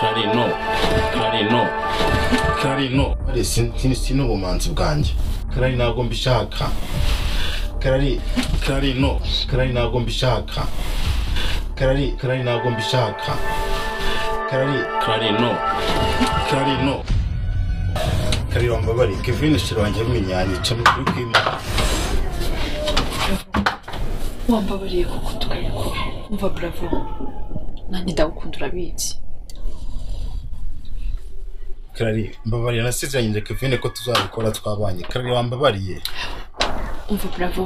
Karino ari sino bumanzi bwanjye Karari ntabwo mbishaka Karino ntabwo mbishaka Karari ntabwo mbishaka Karino Karari wambabari Kevin shiro wanjye bimenyanye cyane kuri kwima wambabariye kuko tukayiko umva bravo nanjye ndagukunda urabizi Karari mbabariye nasezeranyije Kevin ko tuzabikora twabanye Karari wambabariye umva bravo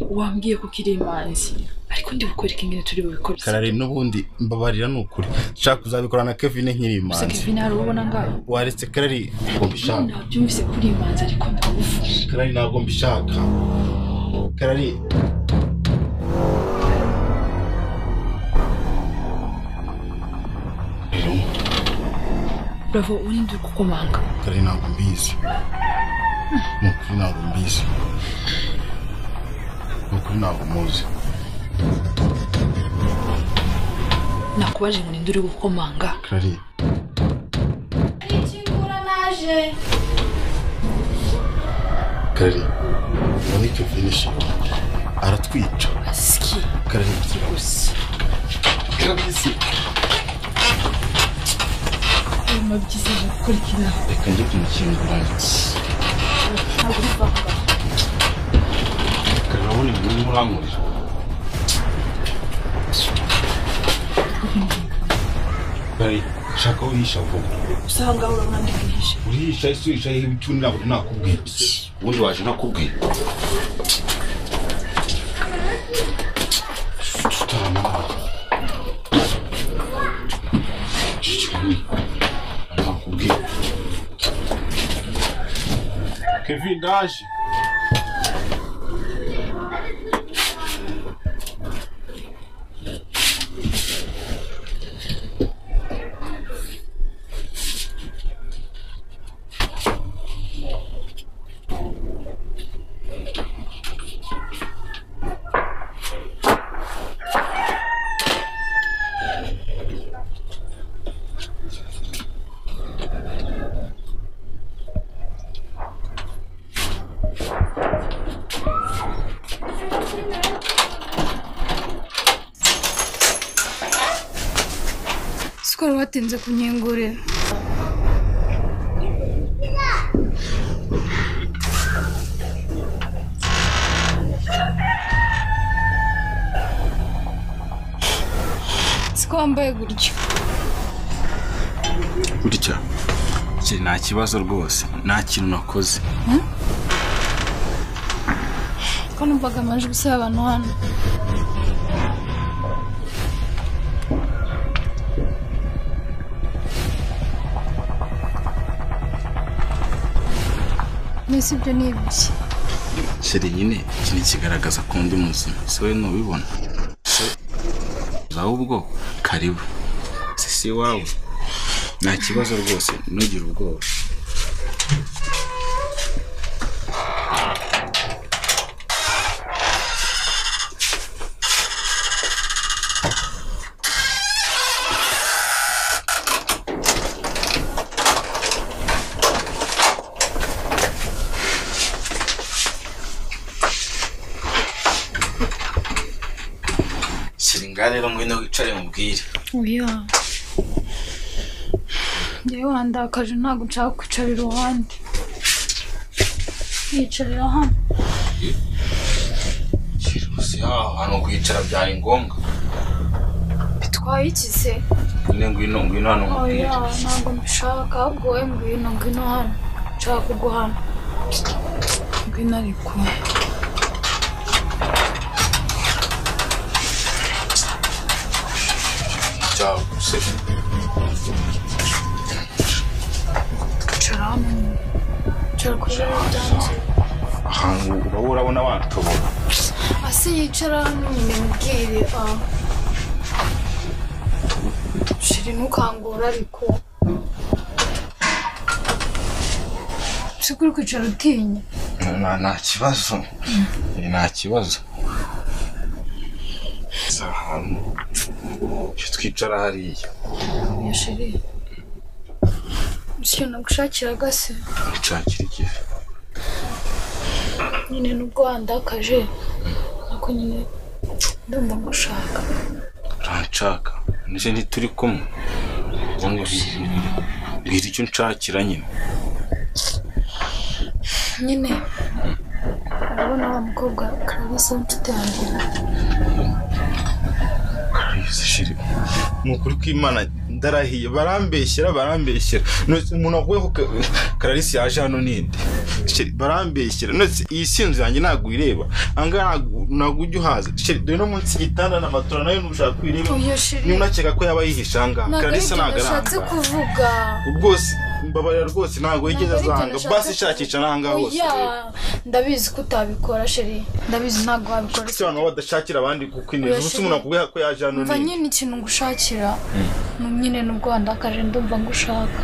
wambwiye ko kiri imanzi ariko ndi bukwereka ingene turi bubikora Karari nubundi mbabarira nukuri nshaka kuzabikora na Kevin nkiri imanzi Kevin hari ubona ngaho waretse Karari ngo mbishaka byumvise kuri imanzi ariko ndagufasha Karari ntabwo mbishaka Karari bravo urinde kukomanga Karari ntabwo mbizi ntabwo muzi nakubaje ngo ninde uri gukomanga Karari ikingura naje Karari muri Kevin aratwica aski Karari gusa kabisi mabyize gukurikira reka njye kumukingura ntabwo bivanga Karabona ibintu muramurira Karari shaka uhisha vuba usanga urabona ndihishe uhisha isuhisha y'ibituni ntabwo nakubwira ubundi waje nakubwira Kevin daje Skoro watinze kunyengurira Sikwambaye gutyo nta kibazo rwose nta kintu nakoze ko numvaga amajwi y'abantu hano Nese ibyo ni ibiki sheri nyine ikintu kigaragaza ko ndi muzima se we nubibona ahubwo karibu si wawe nta kibazo rwose ntugire ubwoba rero ngwino wicare mubwire oya njyewe wandakaje ntabwo nshaka kwicara iruhande yicarira hano si hano kwicara byari ngombwa bitwaye iki se ngwino hano mubwire oya ntabwo mbishaka ahubwo wowe ngwino hano nshaka kugwa hano ngwino ariko ciao se Cara kuri byanze ahantu urabona watobora asi yicara hano nyine mubwire shiri ntukangura ariko sikuri kwicara utinya nta kibazo nta kibazo ahantu twicara hariya. Ya sheri. Ikintu nagushakiraga se. Nshakira iki? Nyine nubwo wandakaje nako nyine ndumva ngushaka. Uranshaka? Nije ntituri kumwe. Mbwira icyo nshakira nyine. Nyine urabona wa mukobwa Clarisse w'inshuti yanjye. Clarisse shiri. Nukuri kw'Imana ndarahiye barambeshyera. Umuntu avuye ko Clarisse yaje hano ninde? Shiri barambeshyera. Nose iyi sinzu yanjye ntago ireba. Anga ntago ujya uhaza. Shiri dore no munsi gitanda na matora nayo nushaka kwireba. Ni unakeka ko yaba yihisha anga. Clarisse ntago nashatse kuvuga. Ubwose mbabarira rwose ntago yigeze azanga. Basi shakisha nanga hose. Ndabizi ko utabikora sheri. Ndabizi ntago wabikora. Cyane wadashakira abandi kuko ineza. Ubusa umuntu akubwiye ko yaje hano ninde? Nyine ikintu ngushakira. Nyine nubwo wandakaje ndumva ngushaka.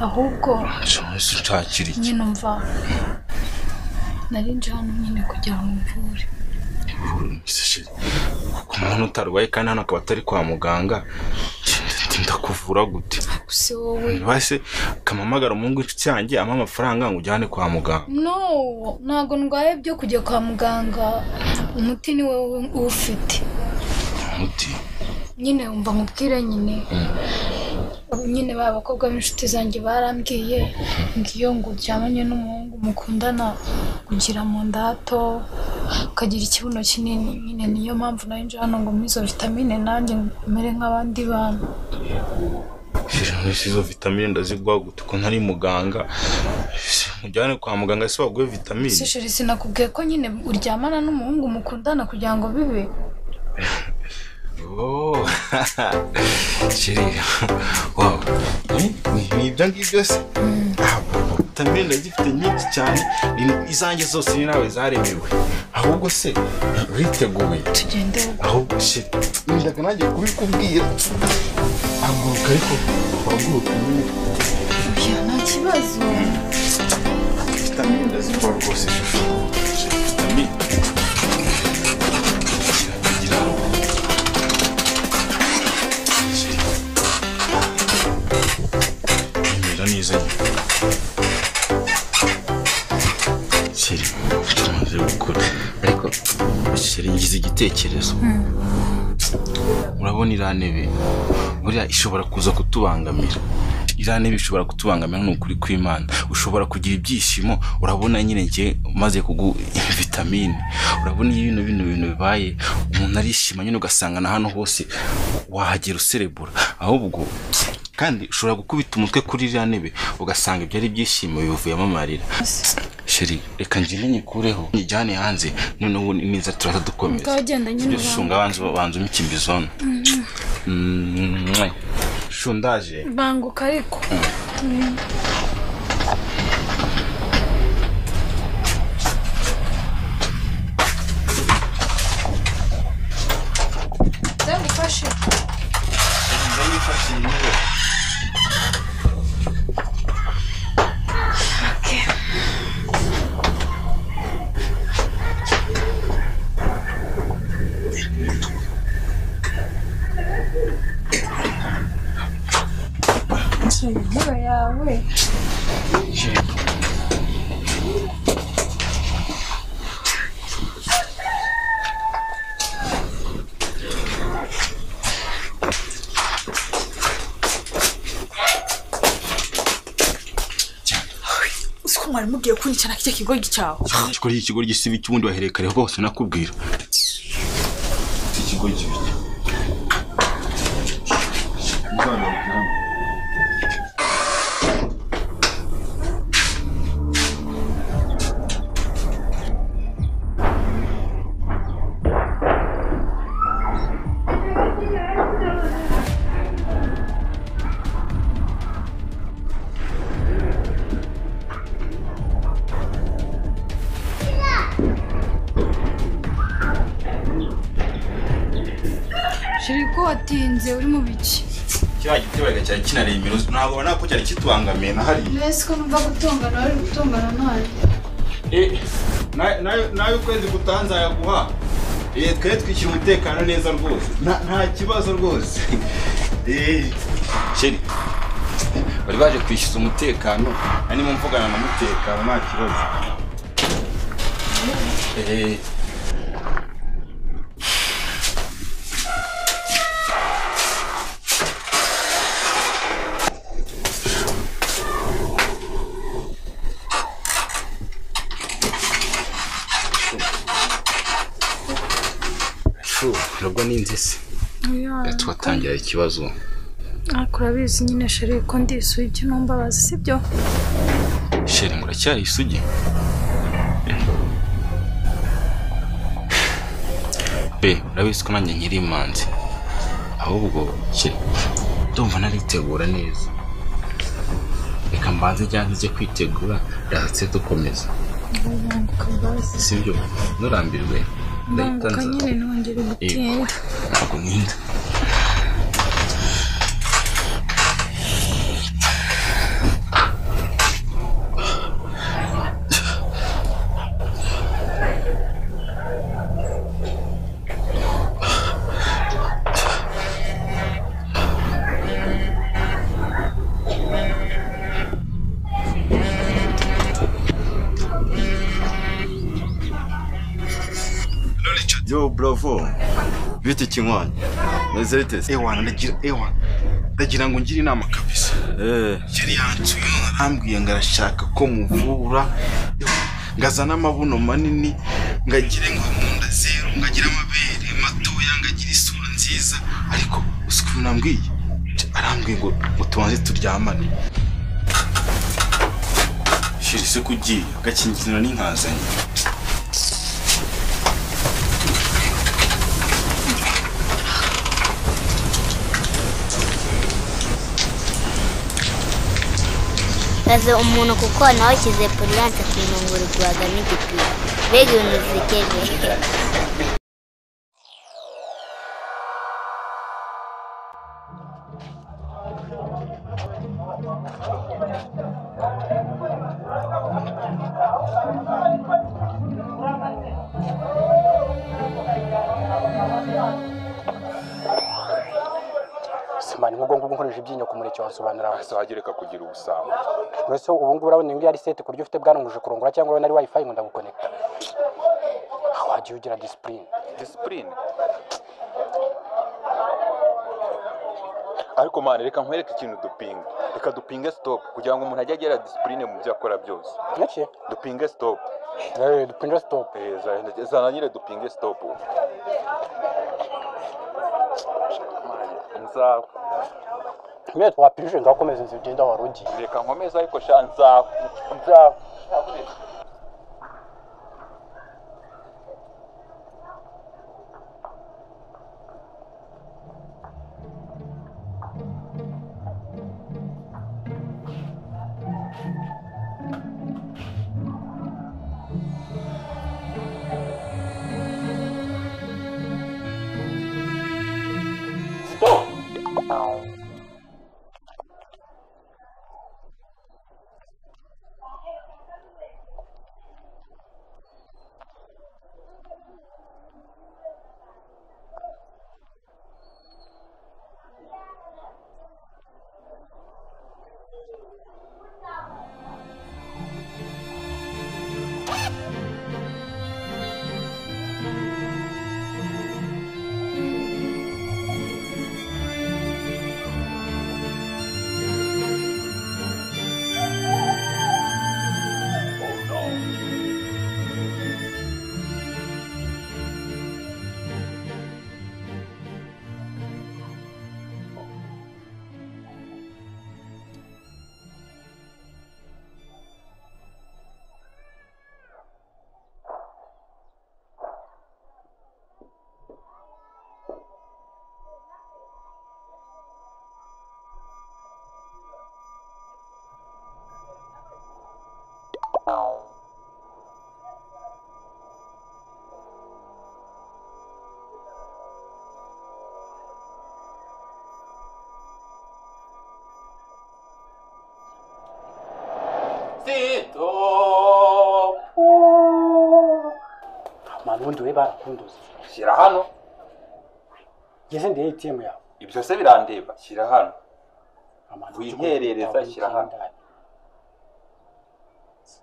Ahubwo nshakira iki? Nyine umva. Narinje hano nyine kugira ngo mvure. Ku muntu utarwaye kandi hano akaba atari kwa muganga ndakuvura gute? Use wowe base kamamagara umuhungu inshuti yanjye ama amafaranga ngo ujyane kwa muganga. No, ntago ndwaye byo kujya kwa muganga. Umuti ni wowe ufite. Umuti? Nyine umva nkubwire nyine. Nyine ba bakobwa b'inshuti zanjye barambwiye ngiyo ngo uryamanye n'umuhungu mukundana kugira mu ndato ukagira ikibuno kinini. Nyine niyo mpamvu narinje hano ngo mizo vitamine nanjye mere nk'abandi bantu. Izo vitamine ndazigwa gute ko ntari muganga? Mujyane kwa muganga se baguhe vitamine? Sheri sinakubwiye ko nyine uryamana n'umuhungu mukundana kugira ngo bibe. Oh, sheri. Wow. Ni ibyo ngibyo se? Vitamine ndazifite nyinshi cyane. Izanjye zose ni nawe zaremewe. Ahubwo se uriteguye? Tugende. Ahubwo sheri ndaga nanjye kubikubwira. Aguruka ariko waguruka nyine. Oya nta kibazo. Vitamine ndazikora rwose. Vitamine. Neza sheri tumaze gukora ariko sheri ngize igitekerezo. Urabona iranebe buriya ishobora kuza kutubangamira. Iranebe ishobora kutubangamira n'ukuri kw'Imana. Ushobora kugira ibyishimo urabona nyine nge maze kugu vitamine. Urabona ibintu bibaye umuntu arishima nyine ugasanga na hano hose wahagera userebura. Ahubwo kandi ushobora gukubita umutwe kuri iriya ntebe ugasanga ibyo ari ibyishimo bivuyemo amarira. Sheri reka njye nyikureho njyane hanze noneho niza turaza dukomeza. Ukagenda nyine ushunga banza umikimbizono. Shundaje banguka ariko. Ndagufashe. Ndagufashe niwe. Intebe yawe. Usiko mwari mugiye kunyicana kike kigo gicaho. Kuri iki kigo gisibi cy'ubundi waherekare hose nakubwira. Ikigo gifite Sheri ko watinze uri mu biki? Kiba gitebaga cyane kinareye imiruzi ntabwo ubona ko cyari kitubangamiye na hari. Nese ko numva gutongana ari gutongana nawe. Nayo ukwezi gutanza yaguha. Twe twishyira umutekano neza rwose. Nta kibazo rwose. Sheri. Bari baje kwishyuza umutekano, arimo mvugana na mutekano nta kibazo. Nubwo ninze se. Twatangira ikibazo. Akurabizi nyine sheri ko ndi isugi numbabaza sibyo? Sheri muracyari isugi? Urabizi ko nanjye nkiri imanzi. Ahubwo sheri ndumva naritegura neza. Reka mbanze cyangwa njye kwitegura ndahatse dukomeza. Sibyo? Nurambirwe. Ndahita nyine nongere gutinda. Ntabwo ninda. Yo bravo. Bite kinywanya. Nezerite. Ndagira ngo ngire inama kabisa. Yari yancuye arambwiye ngo arashaka ko muvura. Ngazana amabuno manini, ngagire ngo munda zero, ngagira amabere matoya, ngagira isura nziza, ariko usiku nambwiye. Arambwiye ngo tubanze turyamane. Shiri se kugiye gakingirana n'inkazanye. Kaze umuntu kuko nawe kize Poliance kinungura gwaga n'igipira. Bege unuzikeje. Simani ngo nkoresha ibyinyo ku mureke wasobanura asagereka kugira ubusamo. Mwese ubu ngubu urabona ngo yari set kuryo ufite bwanunguje kurongora cyangwa we nari wifi ngo ndaguconnecta. Wagiye ugira discipline. Ariko mane reka nkwereke ikintu dupinga. Reka dupinge stop kugira ngo umuntu ajye agera discipline mu byo akora byose. Naki? Dupinge stop. Dupinge stop. Zana nyine dupinge stop. Nza Mwe twapirije ngakomeza inzu ugenda warugiye. Reka nkomeza ariko nza ubundi we barakunduza. Shyira hano. Ngeze ndi ATM yawe. Ibyo se birandeba. Shyira hano. Winterereza shyira hano.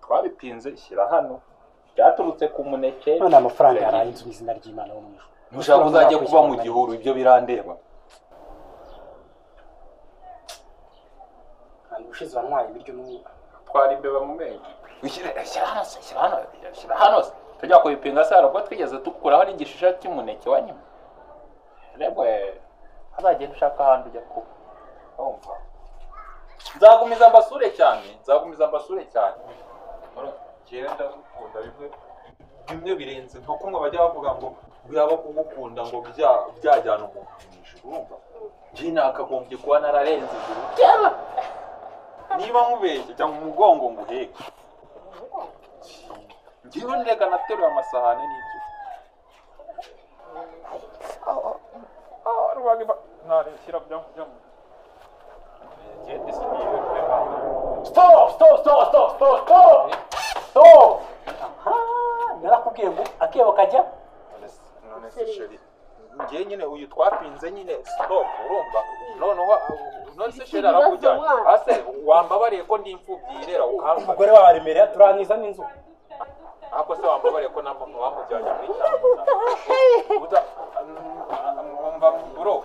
Twabipinze shyira hano. Byaturutse ku muneke. None amafaranga yaraye inzu n'izina ry'Imana wo mwisho. Nushaka uzajya kuba mu gihuru ibyo birandeba. Kandi ushize wanywaye ibiryo n'umwuka. Twari imbeba mu menyo. Shyira hano. Tujya kubipinga se ariko twigeze tukuraho n'igishisha cy'umuneke wa nyuma. Rebwe azagenda ushaka ahandi ujya kuba. Umva. Nzagumiza mbasure cyane. Genda gukunda bimwe birenze nko kumwe bajya bavuga ngo yaba kugukunda ngo byajyana umuntu mu ijuru. Urumva? Njye nakagombye kuba nararenze ijuru. Niba nkubeshye cyangwa umugongo nguheke. Njyewe ndeka nateruye amasahane n'ibyo. Rubagiba nareshyira byo. Stop! Narakubwiye ngo akebo kajya. None se sheri. Njye nyine uyu twapinze nyine stop urumva. None se sheri arakujyanye. Ase wambabariye ko ndi imfubyi irera ukamfa. Umugore wawe aremereye turangiza n'inzu. Ako se wambabariye ko na mama bamujyanye muri cyangwa. Umva bro.